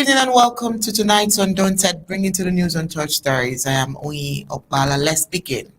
evening and welcome to tonight's Undaunted, bringing to the news on church stories. I am Oyi Okpala. Let's begin.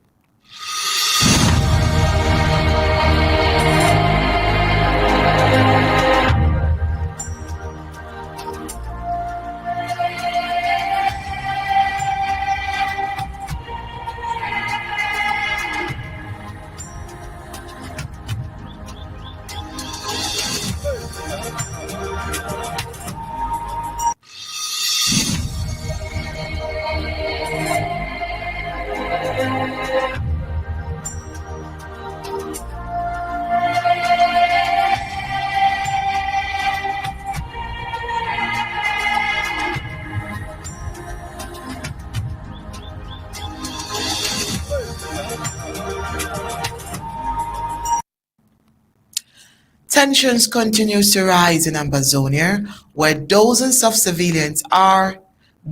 Tensions continue to rise in Ambazonia, where dozens of civilians are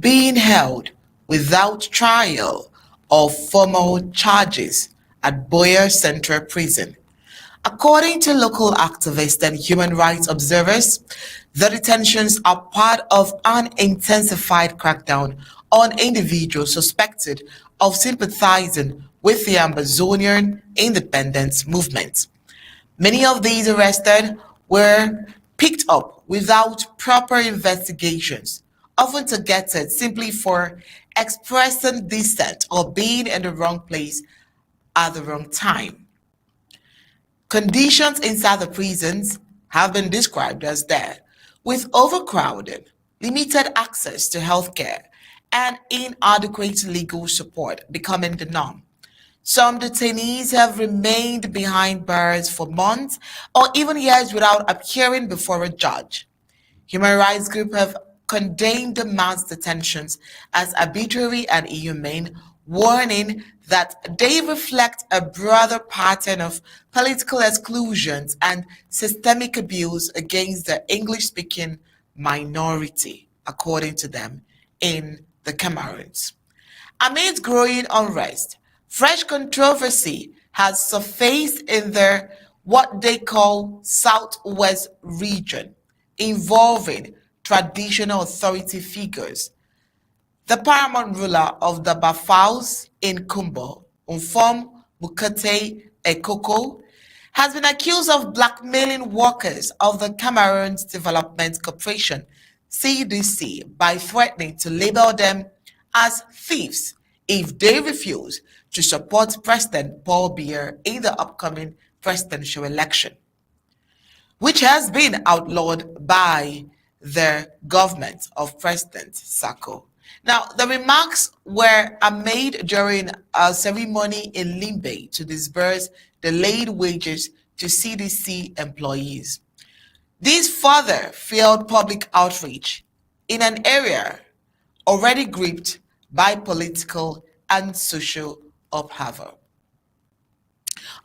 being held without trial or formal charges at Buea Central Prison. According to local activists and human rights observers, the detentions are part of an intensified crackdown on individuals suspected of sympathizing with the Ambazonian independence movement. Many of these arrested were picked up without proper investigations, often targeted simply for expressing dissent or being in the wrong place at the wrong time. Conditions inside the prisons have been described as dead, with overcrowding, limited access to healthcare, and inadequate legal support becoming the norm. Some detainees have remained behind bars for months or even years without appearing before a judge. Human rights groups have condemned the mass detentions as arbitrary and inhumane, warning that they reflect a broader pattern of political exclusions and systemic abuse against the English-speaking minority, according to them, in the Cameroons. Amid growing unrest, fresh controversy has surfaced in the what they call Southwest region, involving traditional authority figures. The paramount ruler of the Bafaus in Kumbo, Umfom Bukate Ekoko, has been accused of blackmailing workers of the Cameroon's Development Corporation, CDC, by threatening to label them as thieves if they refuse to support President Paul Biya in the upcoming presidential election, which has been outlawed by the government of President Sako. Now, the remarks were made during a ceremony in Limbe to disburse delayed wages to CDC employees. This further fueled public outreach in an area already gripped by political and social upheaval.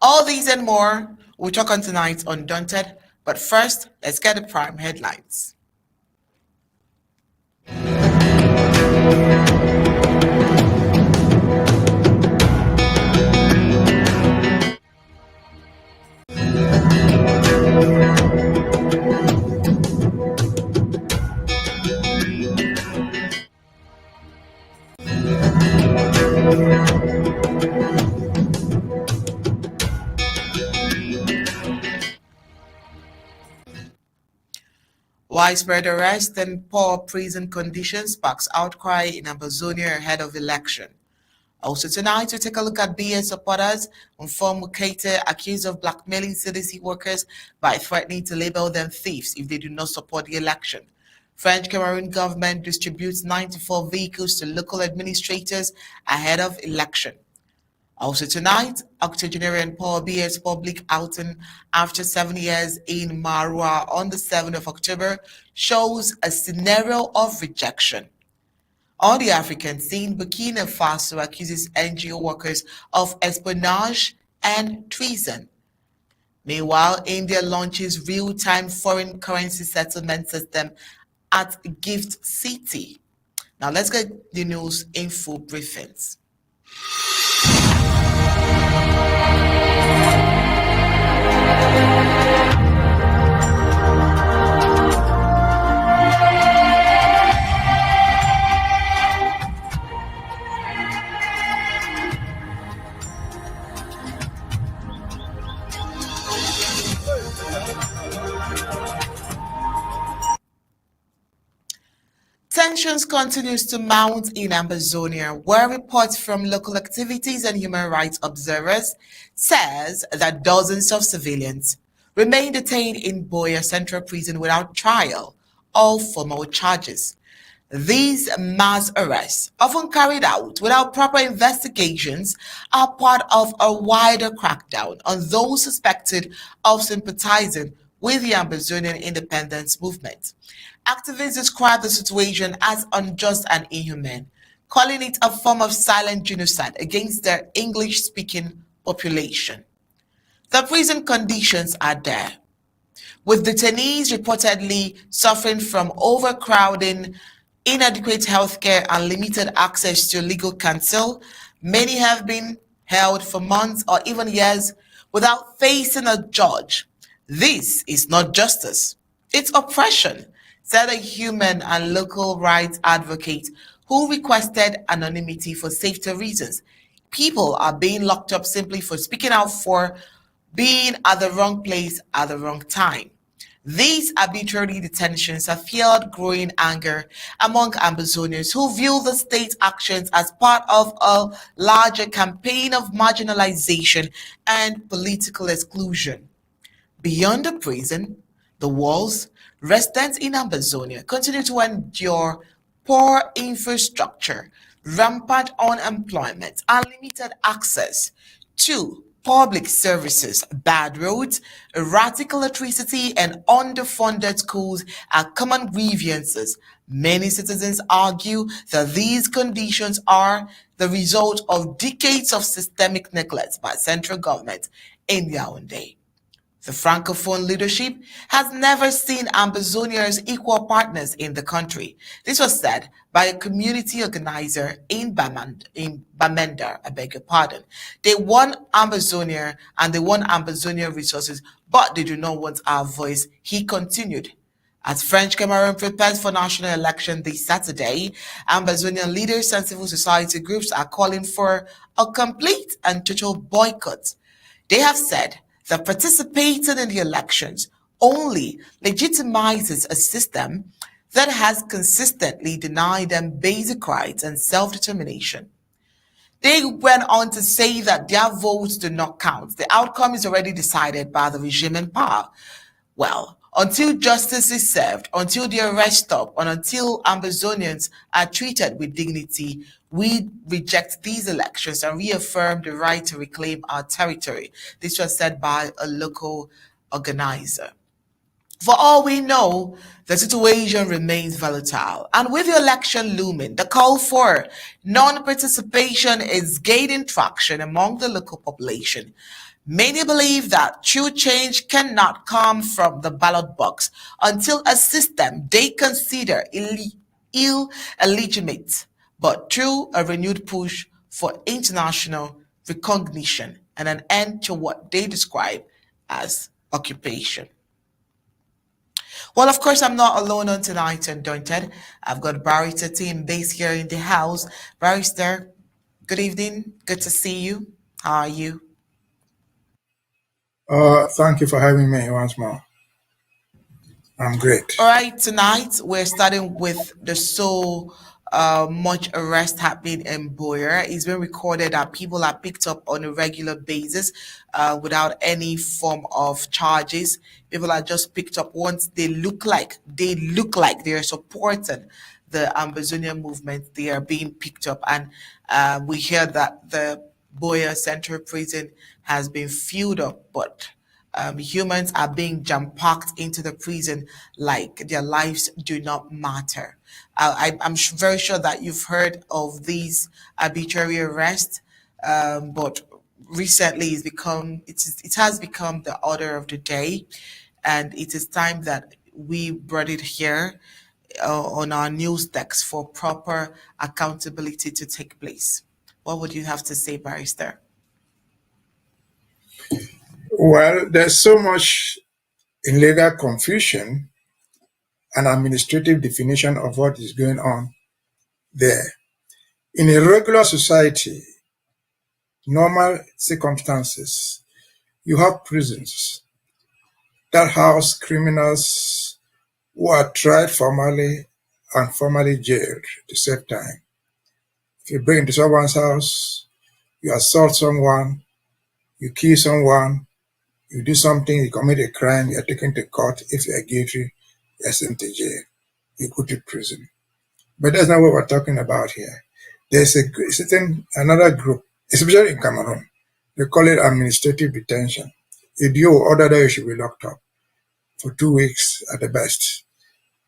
All these and more we'll talk on tonight on Undaunted, but first, let's get the prime headlines. Widespread arrest and poor prison conditions sparks outcry in Ambazonia ahead of election. Also tonight, we take a look at BA supporters Umfom Bukate accused of blackmailing CDC workers by threatening to label them thieves if they do not support the election. French Cameroon government distributes 94 vehicles to local administrators ahead of election. Also tonight, octogenarian Paul Biya's public outing after 7 years in Marwa on the 7th of October shows a scenario of rejection. On the African scene, Burkina Faso accuses NGO workers of espionage and treason. Meanwhile, India launches real-time foreign currency settlement system at Gift City. Now let's get the news in full briefings. Tensions continues to mount in Ambazonia, where reports from local activities and human rights observers says that dozens of civilians remain detained in Buea Central Prison without trial or formal charges. These mass arrests, often carried out without proper investigations, are part of a wider crackdown on those suspected of sympathizing with the Ambazonian independence movement. Activists describe the situation as unjust and inhumane, calling it a form of silent genocide against their English-speaking population. The prison conditions are there, with detainees reportedly suffering from overcrowding, inadequate healthcare, and limited access to legal counsel. Many have been held for months or even years without facing a judge. This is not justice, it's oppression, said a human and local rights advocate who requested anonymity for safety reasons. People are being locked up simply for speaking out, for being at the wrong place at the wrong time. These arbitrary detentions have fueled growing anger among Ambazonians who view the state's actions as part of a larger campaign of marginalization and political exclusion. Beyond the prison, the walls, residents in Ambazonia continue to endure poor infrastructure, rampant unemployment, and limited access to public services. Bad roads, erratic electricity, and underfunded schools are common grievances. Many citizens argue that these conditions are the result of decades of systemic neglect by central government in Yaoundé. The Francophone leadership has never seen Ambazonia as equal partners in the country. This was said by a community organizer in Bamenda, I beg your pardon. They want Ambazonia and they want Ambazonia resources, but they do not want our voice, he continued. As French Cameroon prepares for national election this Saturday, Ambazonian leaders and civil society groups are calling for a complete and total boycott. They have said that participating in the elections only legitimizes a system that has consistently denied them basic rights and self-determination. They went on to say that their votes do not count. The outcome is already decided by the regime in power. Well, until justice is served, until the arrest stop, and until Ambazonians are treated with dignity, we reject these elections and reaffirm the right to reclaim our territory. This was said by a local organizer. For all we know, the situation remains volatile. And with the election looming, the call for non-participation is gaining traction among the local population. Many believe that true change cannot come from the ballot box until a system they consider illegitimate, but through a renewed push for international recognition and an end to what they describe as occupation. Well, of course, I'm not alone on tonight, Undaunted. I've got Barrister team based here in the house. Barrister, good evening. Good to see you. How are you? Thank you for having me once more. I'm great. All right, tonight we're starting with the so much arrest happening in Buea. It's been recorded that people are picked up on a regular basis without any form of charges. People are just picked up once they look like they're supporting the Ambazonia movement. They are being picked up, and we hear that the Buea Central Prison has been filled up, but humans are being jam-packed into the prison like their lives do not matter. I'm very sure that you've heard of these arbitrary arrests, but recently it has become the order of the day, and it is time that we brought it here on our news decks for proper accountability to take place. What would you have to say, Barrister? Well, there's so much in legal confusion and administrative definition of what is going on there. In a regular society, normal circumstances, you have prisons that house criminals who are tried formally and formally jailed to save time. If you break into someone's house, you assault someone, you kill someone, you do something, you commit a crime, you are taken to court. If you are guilty, you are sent to jail. You go to prison. But that's not what we're talking about here. There's another group, especially in Cameroon. They call it administrative detention. If you order that you should be locked up for 2 weeks at the best.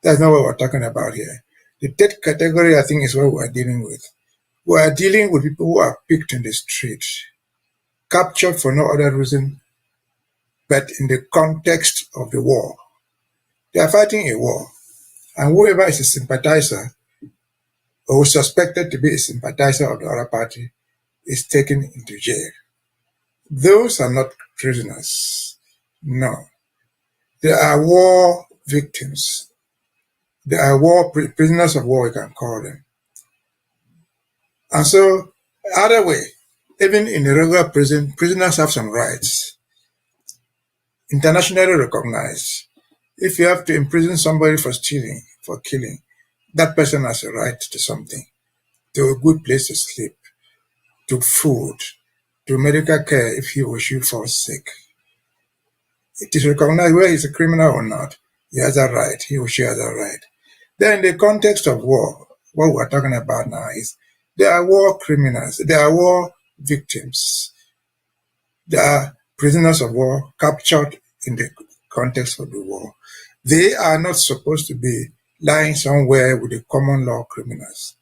That's not what we're talking about here. The third category, I think, is what we're dealing with. We are dealing with people who are picked in the street, captured for no other reason but in the context of the war. They are fighting a war, and whoever is a sympathizer or suspected to be a sympathizer of the other party is taken into jail. Those are not prisoners. No. They are war victims. They are prisoners of war, you can call them. And so, either way, even in a regular prison, prisoners have some rights, internationally recognized. If you have to imprison somebody for stealing, for killing, that person has a right to something, to a good place to sleep, to food, to medical care if he or she falls sick. It is recognized whether he's a criminal or not. He has a right, he or she has a right. Then in the context of war, what we're talking about now is there are war criminals, there are war victims, there are prisoners of war captured in the context of the war. They are not supposed to be lying somewhere with the common law criminals,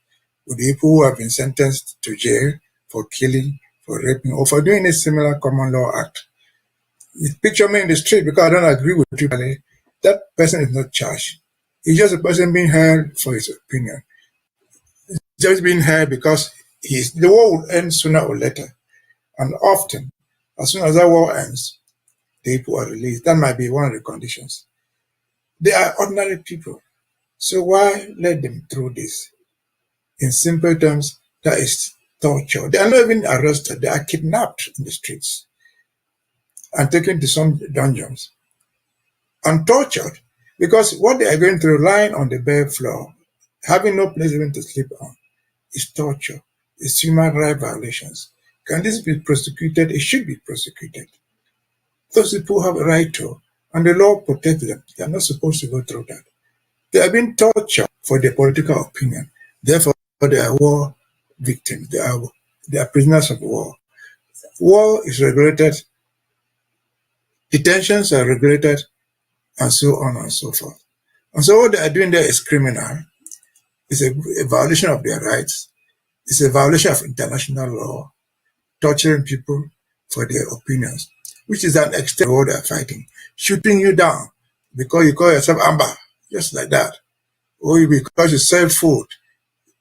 with the people who have been sentenced to jail for killing, for raping, or for doing a similar common law act. You picture me in the street because I don't agree with you, that person is not charged. He's just a person being held for his opinion. Just being held because the war will end sooner or later. And often, as soon as that war ends, the people are released. That might be one of the conditions. They are ordinary people. So why let them through this? In simple terms, that is torture. They are not even arrested. They are kidnapped in the streets and taken to some dungeons and tortured because what they are going through, lying on the bare floor, having no place even to sleep on, is torture. It's human rights violations. Can this be prosecuted? It should be prosecuted. Those people have a right to, and the law protects them. They are not supposed to go through that. They are being tortured for their political opinion. Therefore, they are war victims. They are prisoners of war. War is regulated. Detentions are regulated, and so on and so forth. And so what they are doing there is criminal. It's a violation of their rights. It's a violation of international law, torturing people for their opinions, which is an extent of what they are fighting. Shooting you down because you call yourself Amba, just like that. Or because you sell food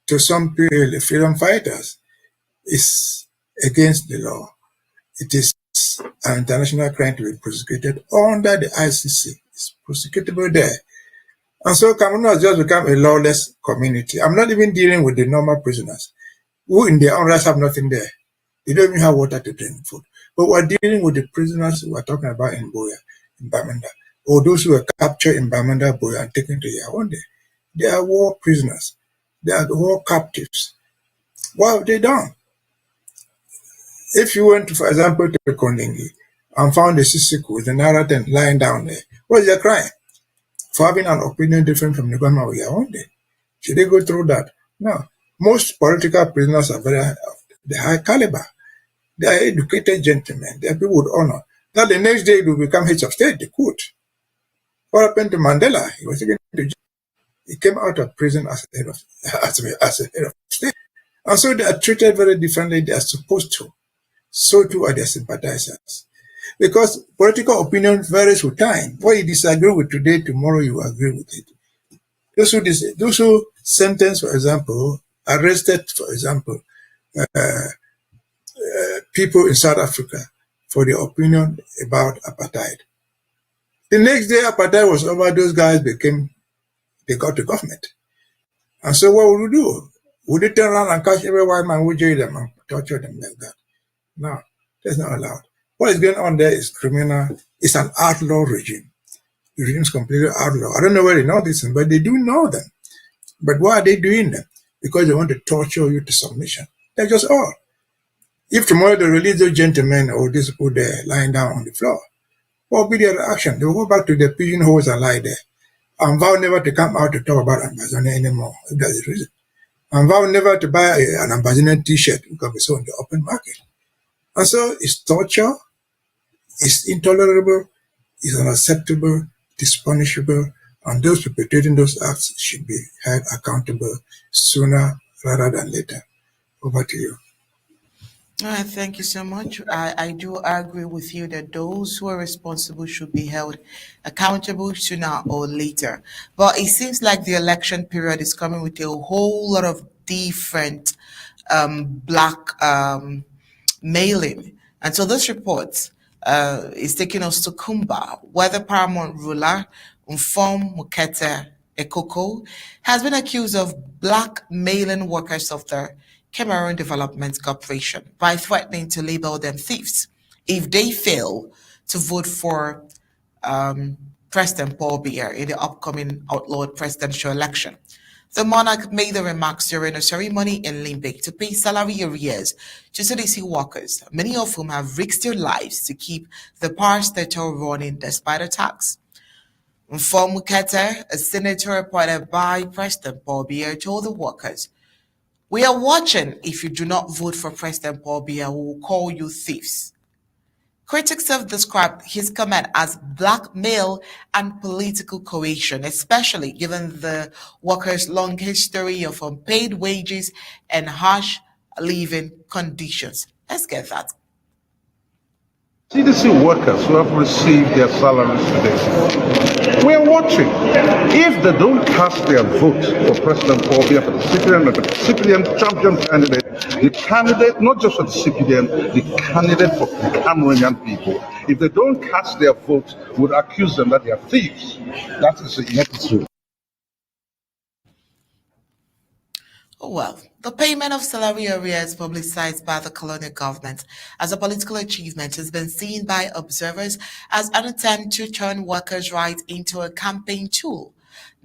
to some people, the freedom fighters, is against the law. It is an international crime to be prosecuted under the ICC. It's prosecutable there. And so Cameroon has just become a lawless community. I'm not even dealing with the normal prisoners who in their own rights have nothing there. They don't even have water to drink, food. But we're dealing with the prisoners we're talking about in Buea, in Bamenda, or those who were captured in Bamenda, Buea, and taken to Yaoundé. They are war prisoners. They are war captives. What have they done? If you went, for example, to Kondingi and found a Sisiku with an Araten lying down there, what is their crime? For having an opinion different from the government of Yaoundé. Should they go through that? No. Most political prisoners are the high caliber. They are educated gentlemen. They are people with honor. Now the next day they will become heads of state. They could. What happened to Mandela? He was taken to jail. He came out of prison as a head of state. And so they are treated very differently. They are supposed to. So too are their sympathizers. Because political opinion varies with time. What you disagree with today, tomorrow you agree with it. Those who sentenced, for example, arrested, for example, people in South Africa for their opinion about apartheid. The next day apartheid was over, those guys they got the government. And so what would we do? Would they turn around and catch every white man who jail them and torture them like that? No, that's not allowed. What is going on there is criminal. It's an outlaw regime. The regime is completely outlaw. I don't know where they know this, but they do know them. But why are they doing them? Because they want to torture you to submission. That's just all. If tomorrow they release those gentlemen or these people there lying down on the floor, what will be their reaction? They will go back to their pigeonholes and lie there and vow never to come out to talk about Ambazonia anymore, if that's the reason. And vow never to buy an Ambazonia t-shirt because it's sold in the open market. And so it's torture, it's intolerable, it's unacceptable, it's punishable, and those perpetrating those acts should be held accountable sooner rather than later. Over to you. Thank you so much. I do agree with you that those who are responsible should be held accountable sooner or later. But it seems like the election period is coming with a whole lot of different black mailing. And so this report is taking us to Kumba, where the Paramount ruler, Mukete Ekoko, has been accused of blackmailing workers of the Cameroon Development Corporation by threatening to label them thieves if they fail to vote for President Paul Biya in the upcoming outlawed presidential election. The monarch made the remarks during a ceremony in Limbe to pay salary arrears to CDC workers, many of whom have risked their lives to keep the parastatal running despite attacks. Mfomukete, a senator appointed by President Paul Biya, told the workers, "We are watching. If you do not vote for President Paul Biya, we will call you thieves." Critics have described his comment as blackmail and political coercion, especially given the workers' long history of unpaid wages and harsh living conditions. Let's get that. CDC workers who have received their salaries today, we are watching. If they don't cast their vote for President Paul Biya for the CPDM champion candidate, the candidate, not just for the CPDM, the candidate for the Cameroonian people, if they don't cast their vote, would accuse them that they are thieves. That is ineptitude. Oh well, the payment of salary arrears publicized by the colonial government as a political achievement has been seen by observers as an attempt to turn workers' rights into a campaign tool.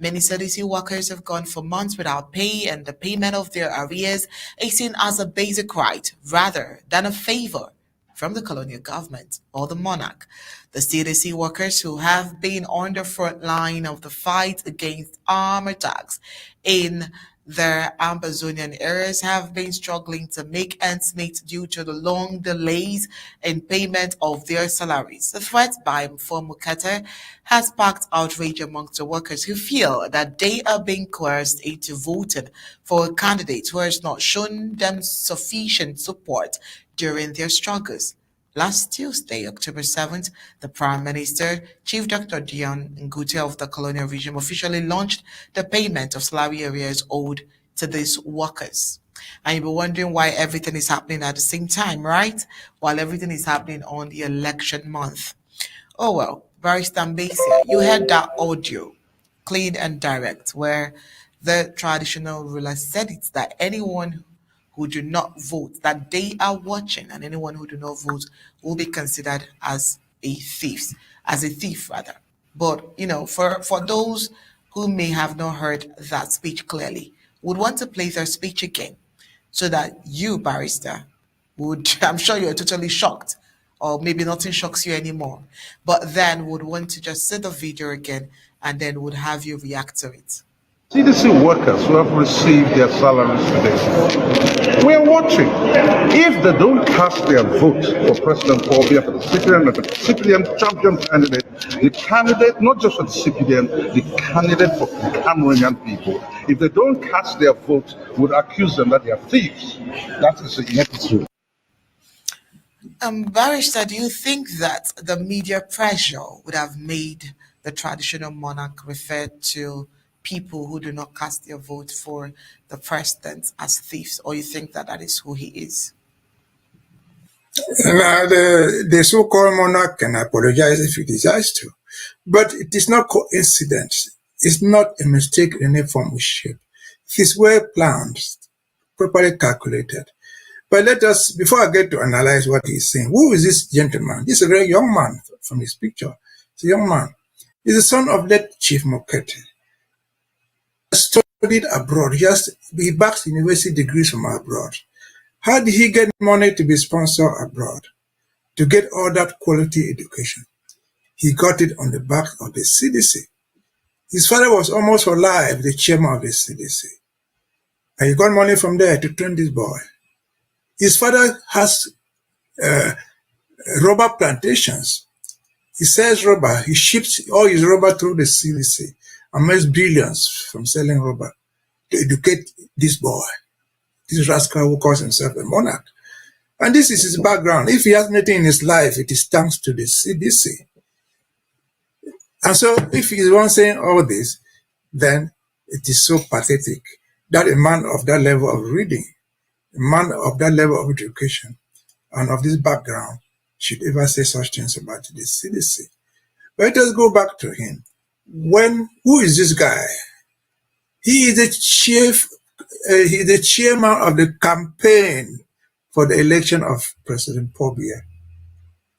Many CDC workers have gone for months without pay, and the payment of their arrears is seen as a basic right rather than a favor from the colonial government or the monarch. The CDC workers who have been on the front line of the fight against armed attacks in their Ambazonian areas have been struggling to make ends meet due to the long delays in payment of their salaries. The threat by Mfomukete has sparked outrage amongst the workers who feel that they are being coerced into voting for a candidate who has not shown them sufficient support during their struggles. Last Tuesday, October 7th, the Prime Minister, Chief Dr. Dion Ngute of the colonial regime, officially launched the payment of salary arrears owed to these workers. And you'll be wondering why everything is happening at the same time, right? While everything is happening on the election month. Oh well, Barrister Mbeseha, you heard that audio, clean and direct, where the traditional ruler said it that anyone who do not vote, that they are watching, and anyone who do not vote will be considered as a thief rather. But for those who may have not heard that speech clearly, would want to play their speech again so that you, barrister, would I'm sure you're totally shocked, or maybe nothing shocks you anymore, but then would want to just see the video again and then would have you react to it. CDC workers who have received their salaries today, we are watching. If they don't cast their vote for President Paul Biya for the CPDM champion candidate, the candidate, not just for the CPDM, the candidate for the Cameroonian people, if they don't cast their vote, would accuse them that they are thieves. That is ineptitude. Barrister, do you think that the media pressure would have made the traditional monarch refer to people who do not cast their vote for the president as thieves, or you think that that is who he is? Now, the so-called monarch can apologize if he desires to, but it is not coincidence. It's not a mistake in any form or shape. It is well planned, properly calculated. But let us, before I get to analyze what he's saying, who is this gentleman? This is a very young man from his picture. It's a young man. He's the son of late Chief Mokete. A story studied abroad. He backs university degrees from abroad. How did he get money to be sponsored abroad? To get all that quality education? He got it on the back of the CDC. His father was almost for life the chairman of the CDC. And he got money from there to train this boy. His father has rubber plantations. He sells rubber. He ships all his rubber through the CDC and makes billions from selling rubber to educate this boy, this rascal who calls himself a monarch. And this is his background. If he has nothing in his life, it is thanks to the CDC. And so if he is one saying all this, then it is so pathetic that a man of that level of reading, a man of that level of education, and of this background should ever say such things about the CDC. But let us go back to him. Who is this guy? He is the chairman of the campaign for the election of President Paul Biya.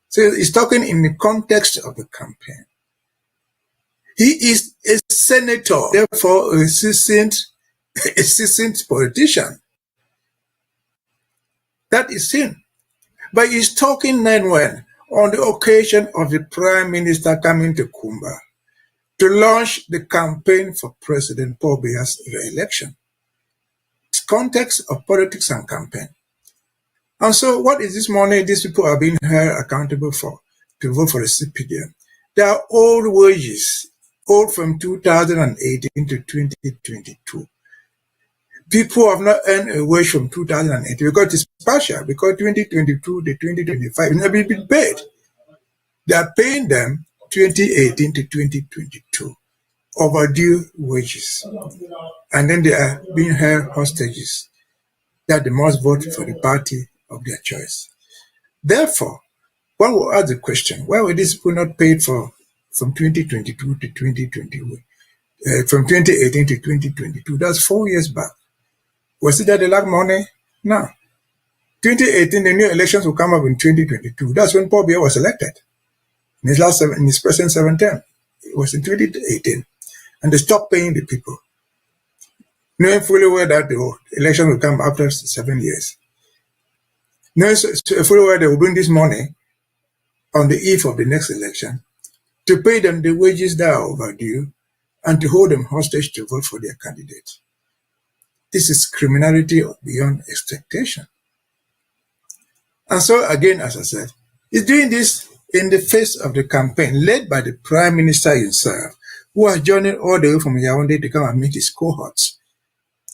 So he's talking in the context of the campaign. He is a senator, therefore a seasoned politician. That is him. But he's talking then when, on the occasion of the Prime Minister coming to Kumba to launch the campaign for President Paul Biya's re-election. It's context of politics and campaign. And so what is this money these people are being held accountable for to vote for the CPDM? They are old wages, old from 2018 to 2022. People have not earned a wage from 2008 because it's partial, because 2022 to 2025 has never been paid. They are paying them 2018 to 2022 overdue wages. And then they are being held hostages that they must vote for the party of their choice. Therefore, one will ask the question, why were these people not paid for from 2022 to 2021? From 2018 to 2022, that's 4 years back. Was it that they lack money? No. 2018, the new elections will come up in 2022. That's when Paul Biya was elected. In his present 7th term. It was in 2018. And they stopped paying the people, knowing fully well that the election will come after 7 years. Knowing fully well they will bring this money on the eve of the next election to pay them the wages that are overdue and to hold them hostage to vote for their candidate. This is criminality beyond expectation. And so again, as I said, he's doing this in the face of the campaign led by the Prime Minister himself, who has journeyed all the way from Yaoundé to come and meet his cohorts,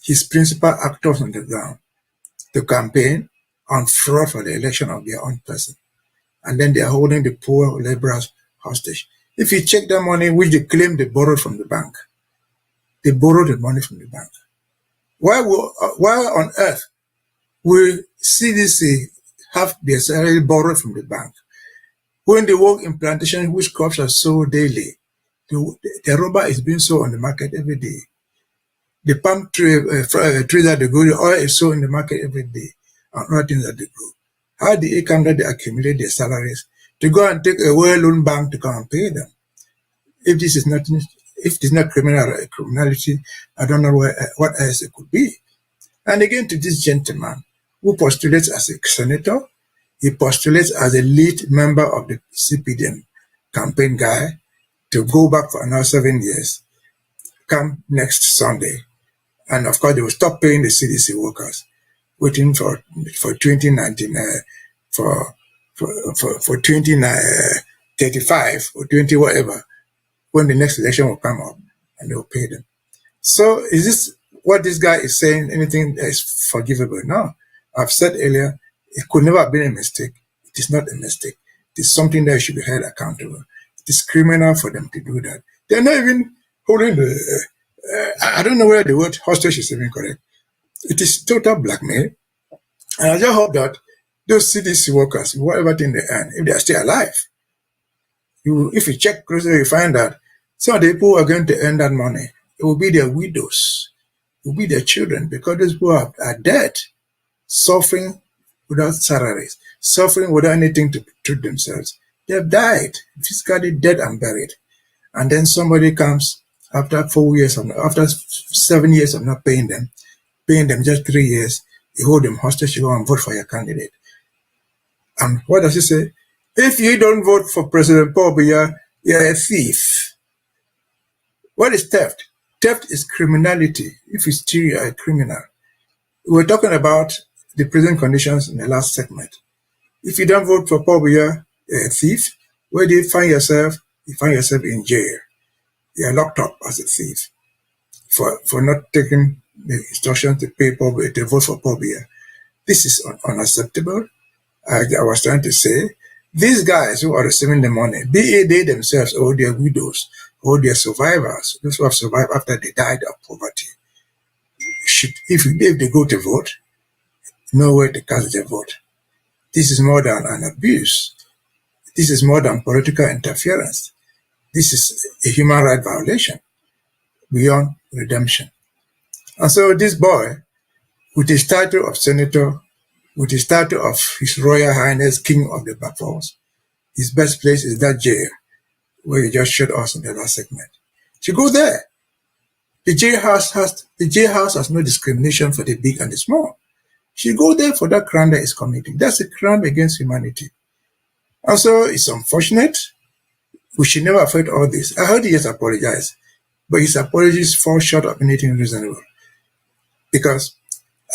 his principal actors on the ground, to campaign on fraud for the election of their own person. And then they are holding the poor laborers hostage. If you check that money, which they claim they borrowed from the bank, they borrowed the money from the bank. Why on earth will CDC have their salary borrowed from the bank when they work in plantations which crops are sold daily? The rubber is being sold on the market every day. The palm tree that they grow, the oil is sold in the market every day, and other things that they grow. How do it come that they accumulate their salaries to go and take a well-known bank to come and pay them? If this is not criminality, I don't know what else it could be. And again, to this gentleman who postulates as a senator, he postulates as a lead member of the CPDM campaign guy to go back for another 7 years, come next Sunday. And of course, they will stop paying the CDC workers, waiting for 2019, for 2035 or 20 whatever, when the next election will come up and they will pay them. So is this what this guy is saying, anything that is forgivable? No. I've said earlier, it could never have been a mistake. It is not a mistake. It is something that should be held accountable. It is criminal for them to do that. They're not even holding the, I don't know where the word hostage is even correct. It is total blackmail. And I just hope that those CDC workers, whatever thing they earn, if they are still alive, if you check closely, you find that some of the people who are going to earn that money, it will be their widows, it will be their children, because those people are dead, suffering without salaries, suffering without anything to treat themselves. They have died, physically dead and buried. And then somebody comes After 4 years, after 7 years of not paying them just 3 years, you hold them hostage, you go and vote for your candidate. And what does he say? If you don't vote for President Paul Biya, you're a thief. What is theft? Theft is criminality. If you steal, you're a criminal. We were talking about the prison conditions in the last segment. If you don't vote for Paul Biya, you're a thief. Where do you find yourself? You find yourself in jail. You're locked up as a thief for not taking the instructions to pay Paul Biya, to vote for Paul Biya. This is unacceptable. I was trying to say, these guys who are receiving the money, be it they themselves or their widows or their survivors, those who have survived after they died of poverty, if they go to vote, know where to cast their vote. This is more than an abuse. This is more than political interference. This is a human right violation beyond redemption. And so this boy, with his title of senator, with his title of His Royal Highness King of the Bafos, his best place is that jail where you just showed us in the last segment. You go there. The jailhouse has no discrimination for the big and the small. She go there for that crime that is committing. That's a crime against humanity. And so it's unfortunate. We should never affect all this. I heard he just apologized, but his apologies fall short of anything reasonable. Because,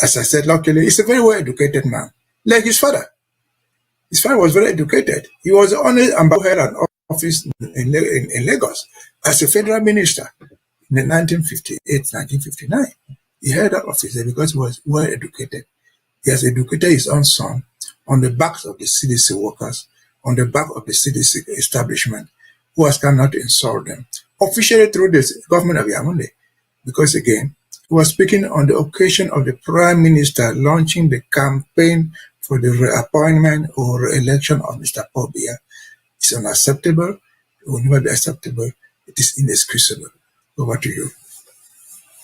as I said, luckily, he's a very well-educated man, like his father. His father was very educated. He was the only ambassador who had an office in Lagos as a federal minister in the 1958, 1959. He held that office there because he was well-educated. He has educated his own son on the backs of the CDC workers, on the back of the CDC establishment, who has come not to insult them, officially through the government of Yaoundé. Because again, he was speaking on the occasion of the Prime Minister launching the campaign for the reappointment or re-election of Mr. Paul Biya. It's unacceptable. It will never be acceptable. It is inexcusable. Over to you.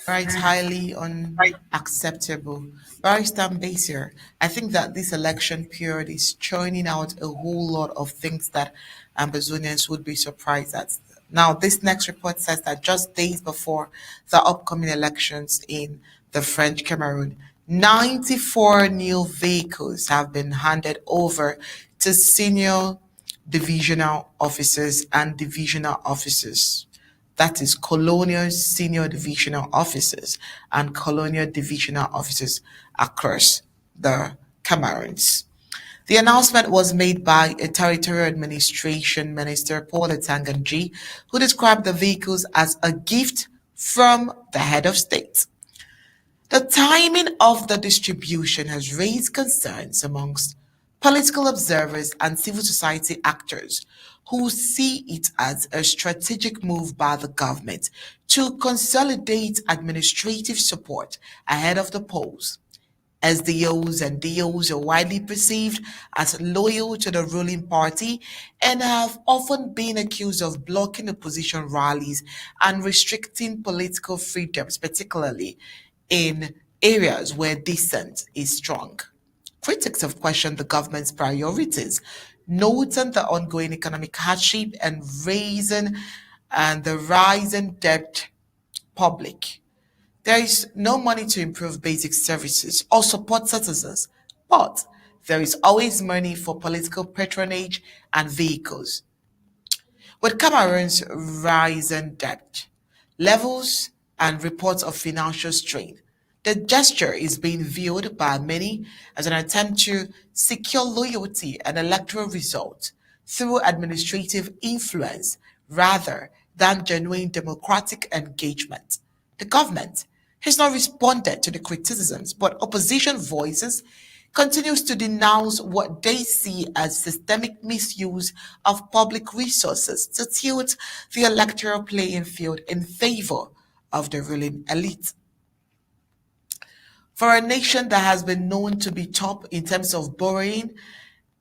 Right, highly unacceptable. Barrister Mbeseha, I think that this election period is churning out a whole lot of things that Ambazonians would be surprised at. Now, this next report says that just days before the upcoming elections in the French Cameroon, 94 new vehicles have been handed over to senior divisional officers and divisional officers. That is colonial senior divisional officers and colonial divisional officers across the Cameroons. The announcement was made by a territorial administration minister, Paul Etanganji, who described the vehicles as a gift from the head of state. The timing of the distribution has raised concerns amongst political observers and civil society actors who see it as a strategic move by the government to consolidate administrative support ahead of the polls. SDOs and DOs are widely perceived as loyal to the ruling party and have often been accused of blocking opposition rallies and restricting political freedoms, particularly in areas where dissent is strong. Critics have questioned the government's priorities, noting the ongoing economic hardship and the rising debt public. There is no money to improve basic services or support citizens, but there is always money for political patronage and vehicles. With Cameroon's rising debt levels and reports of financial strain, the gesture is being viewed by many as an attempt to secure loyalty and electoral results through administrative influence rather than genuine democratic engagement. The government has not responded to the criticisms, but opposition voices continues to denounce what they see as systemic misuse of public resources to tilt the electoral playing field in favor of the ruling elite. For a nation that has been known to be top in terms of borrowing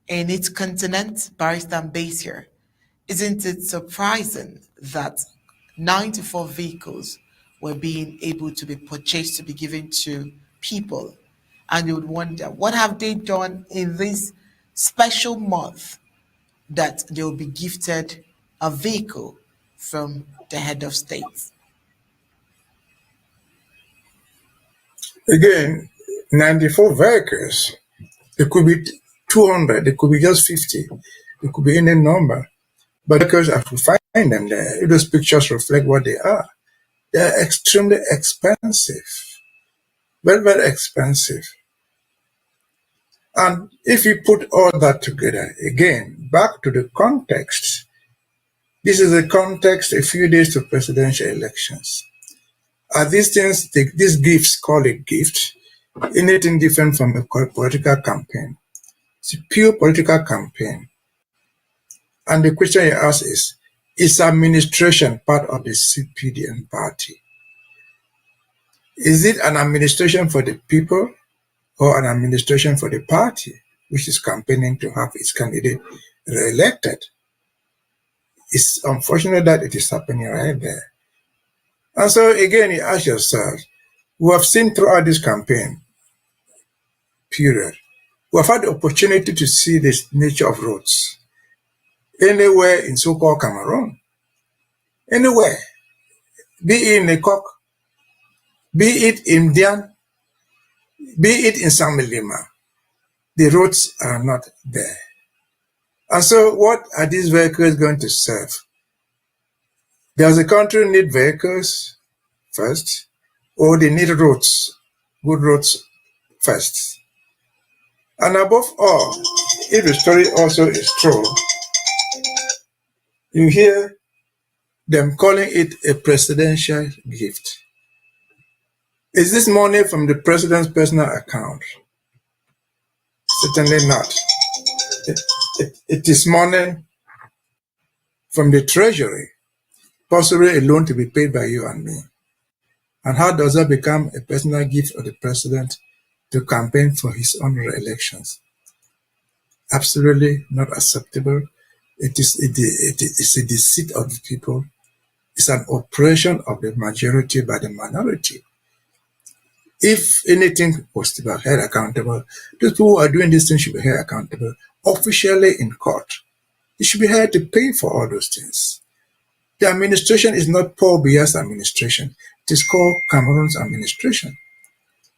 in its continent, Barrister Mbeseha, isn't it surprising that 94 vehicles were being able to be purchased to be given to people? And you would wonder, what have they done in this special month that they will be gifted a vehicle from the head of state? Again, 94 vehicles. It could be 200, it could be just 50, it could be any number. But because I have to find them there, if those pictures reflect what they are extremely expensive, very, very expensive. And if you put all that together, again, back to the context, this is a context a few days to presidential elections. Are these things, these gifts, call it gift, anything different from a political campaign? It's a pure political campaign. And the question you ask is administration part of the CPDM party? Is it an administration for the people or an administration for the party, which is campaigning to have its candidate re-elected? It's unfortunate that it is happening right there. And so again, you ask yourself, we have seen throughout this campaign period, we have had the opportunity to see this nature of roads anywhere in so-called Cameroon, anywhere, be it in Lekok, be it in Dian, be it in Samelima, the roads are not there. And so what are these vehicles going to serve? Does the country need vehicles first, or they need roads, good roads first? And above all, if the story also is true, you hear them calling it a presidential gift. Is this money from the president's personal account? Certainly not. It is money from the treasury, possibly a loan to be paid by you and me. And how does that become a personal gift of the president to campaign for his own re-elections? Absolutely not acceptable. It is a deceit of the people. It's an oppression of the majority by the minority. If anything was to be held accountable, those people who are doing this thing should be held accountable officially in court. They should be held to pay for all those things. The administration is not Paul Biya's administration. It is called Cameroon's administration.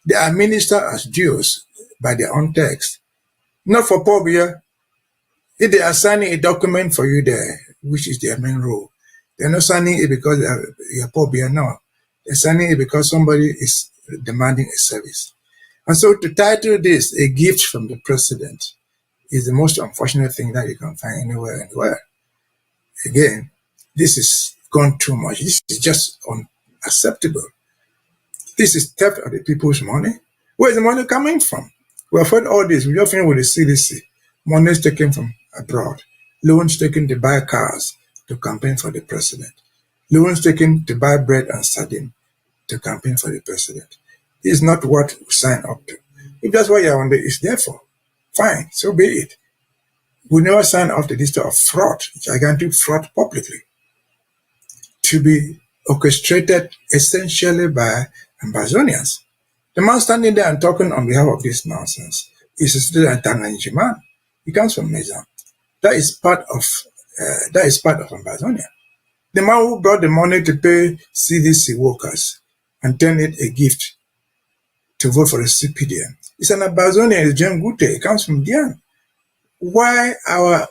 They are ministered as Jews by their own text. Not for Paul Biya. If they are signing a document for you there, which is their main role, they're not signing it because you're Paul Biya, no. They're signing it because somebody is demanding a service. And so to title this a gift from the president is the most unfortunate thing that you can find anywhere. Again, this is gone too much. This is just unacceptable. This is theft of the people's money. Where is the money coming from? We have heard all this. We often with the CDC. Money is taken from abroad. Loans taken to buy cars to campaign for the president. Loans taken to buy bread and sardine to campaign for the president. This is not what we sign up to. If that's what Yawande is there for, fine, so be it. We never sign up to this type of fraud, gigantic fraud publicly, to be orchestrated essentially by Ambazonians. The man standing there and talking on behalf of this nonsense is still a Inhumane. He comes from Mbeseha. That is part of Ambazonia. The man who brought the money to pay CDC workers and turn it a gift to vote for the CPDM. It's an Ambazonian, it's John Gute. It comes from Dian. Why our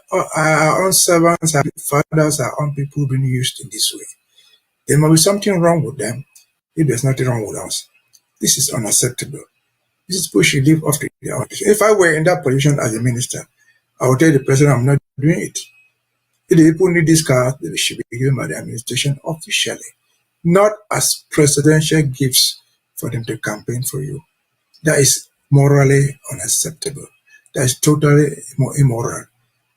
own servants, our fathers, our own people being used in this way? There must be something wrong with them if there's nothing wrong with us. This is unacceptable. This is people should live off to their own. If I were in that position as a minister, I would tell the president I'm not doing it. If the people need this car, they should be given by the administration officially, not as presidential gifts for them to campaign for you. That is morally unacceptable. That is totally immoral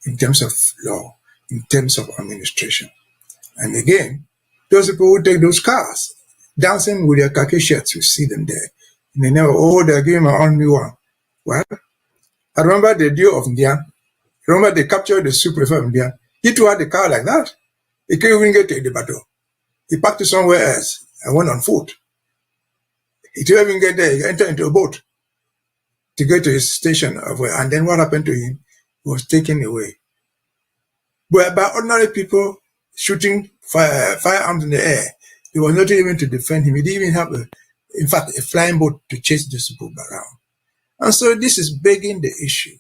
in terms of law, in terms of administration. And again, those people who take those cars, dancing with their khaki shirts, you see them there. And they never, they're giving my own new one. Well, I remember the deal of Ndian. Remember they captured the super-prefect of Ndian. He too had the car like that. He couldn't even get to the battle. He parked it somewhere else and went on foot. He didn't even get there. He entered into a boat to get to his station. And then what happened to him? He was taken away. But by ordinary people shooting firearms in the air, there was nothing even to defend him. He didn't even have in fact, a flying boat to chase those people around. And so this is begging the issue.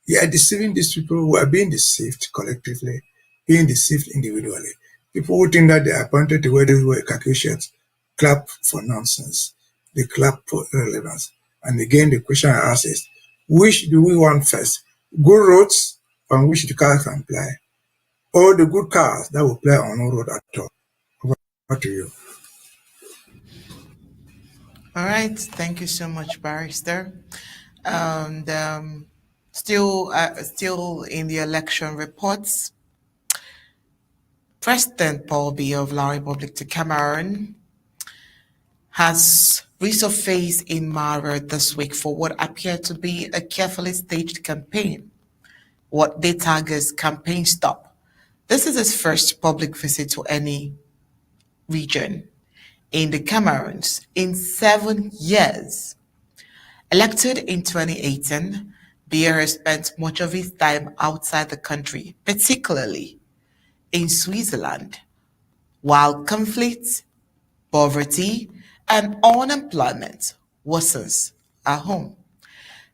You are deceiving these people who are being deceived collectively, being deceived individually. People who think that they are appointed to wear those wear khaki shirts clap for nonsense. They clap for irrelevance. And again, the question I ask is, which do we want first? Good roads on which the cars can fly, or the good cars that will play on no road at all? Over to you. All right, thank you so much, Barrister. And still in the election reports, President Paul Biya of La Republic de Cameroon has resurfaced in Mara this week for what appeared to be a carefully staged campaign, what they tag as campaign stop. This is his first public visit to any region in the Cameroons in 7 years. Elected in 2018, Biya has spent much of his time outside the country, particularly in Switzerland, while conflict, poverty, and unemployment worsens at home.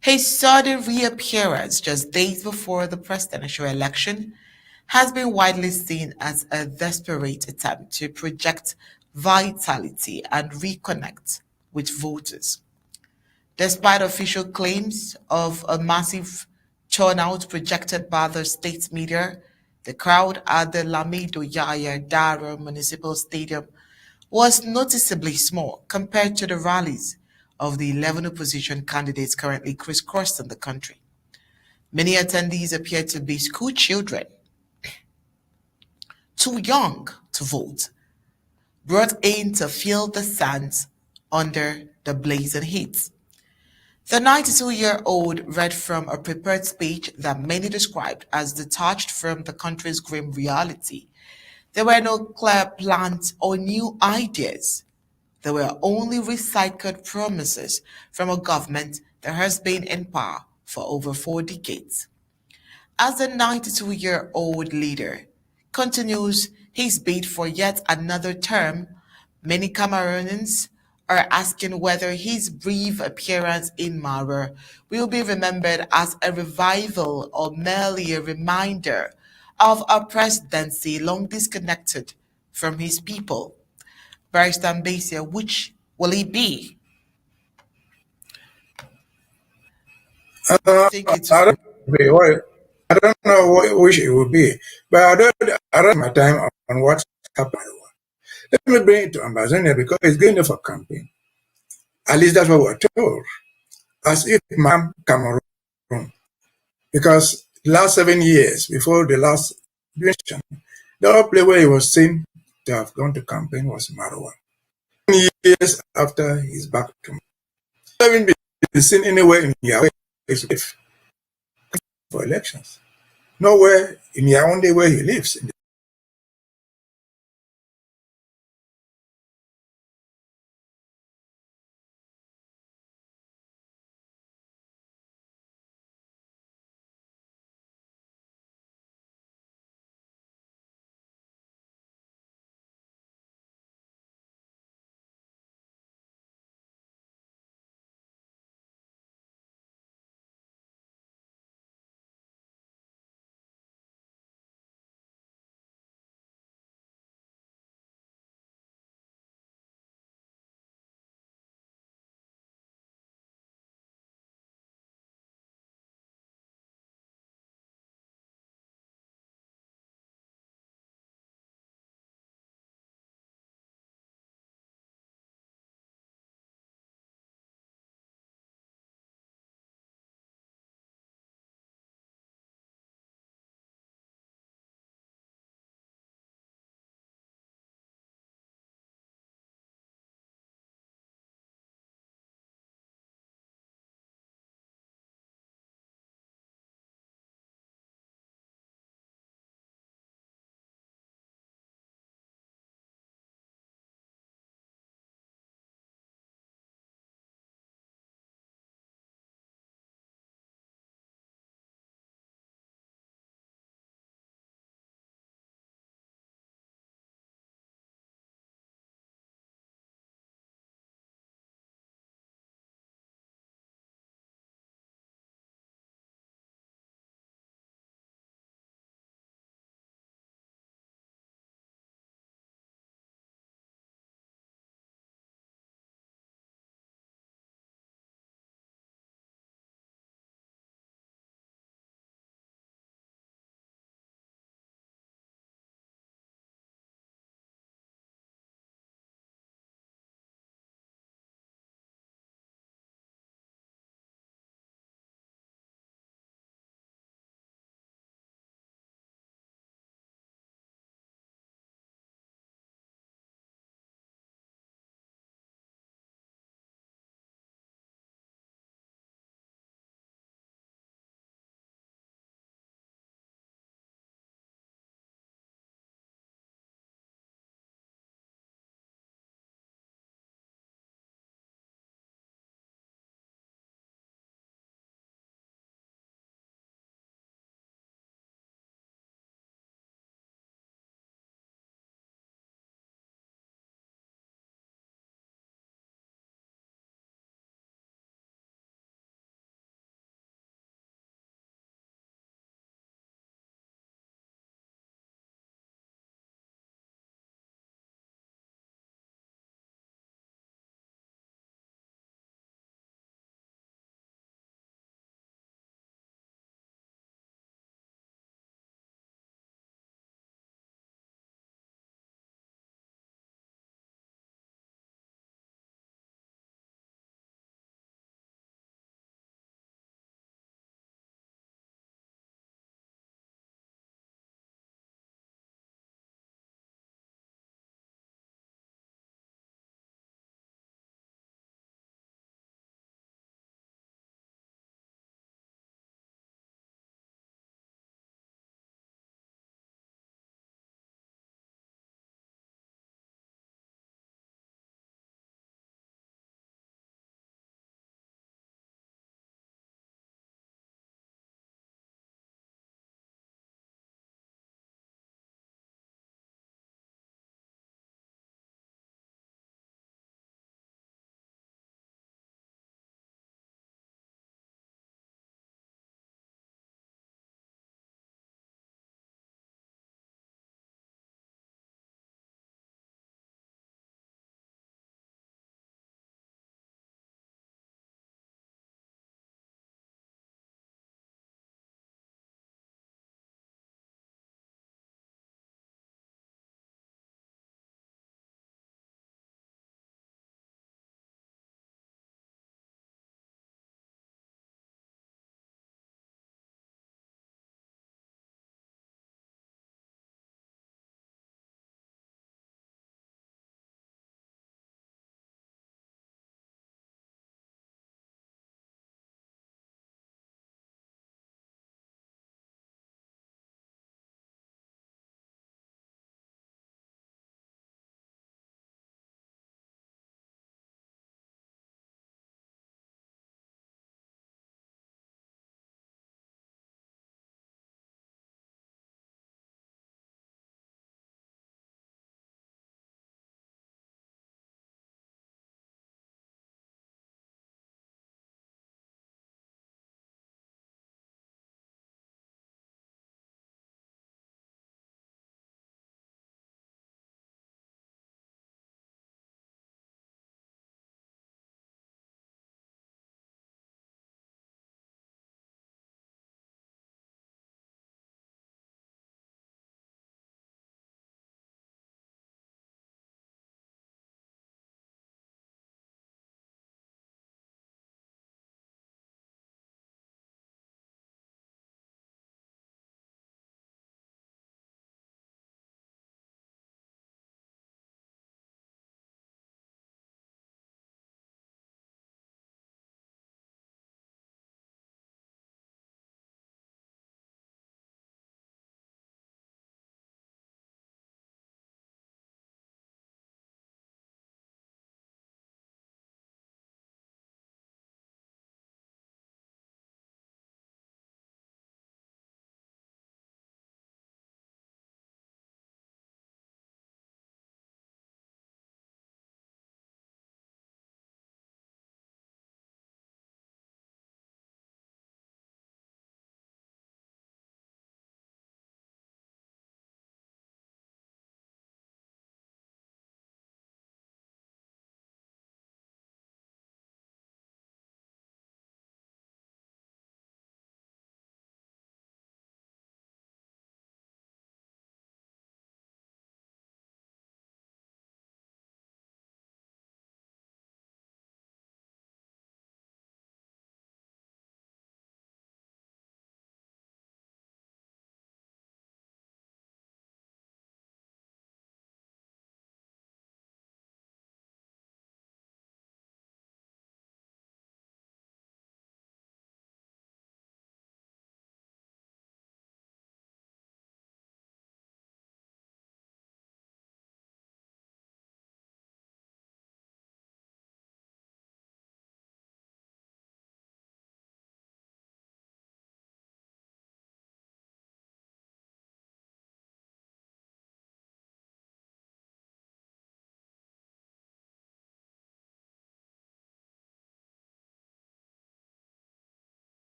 His sudden reappearance just days before the presidential election has been widely seen as a desperate attempt to project vitality and reconnect with voters. Despite official claims of a massive turnout projected by the state media, the crowd at the Lamido Yaya Dara Municipal Stadium was noticeably small compared to the rallies of the 11 opposition candidates currently crisscrossing the country. Many attendees appeared to be school children, too young to vote, brought in to feel the sands under the blazing heat. The 92-year-old read from a prepared speech that many described as detached from the country's grim reality. There were no clear plans or new ideas. There were only recycled promises from a government that has been in power for over 4 decades. As the 92-year-old leader continues his bid for yet another term, many Cameroonians are asking whether his brief appearance in Mara will be remembered as a revival or merely a reminder of a presidency long disconnected from his people. Barrister Mbeseha, which will he be? I think it's I don't know which it will be, but I don't my time on what happened. Let me bring it to Ambazonia because it's going there for campaign. At least that's what we're told. As if Cameroon, because last 7 years before the last election, the other place where he was seen to have gone to campaign was Marwa. Years after he's back to haven't been seen anywhere in Yahweh for elections. Nowhere in Yaoundé where he lives in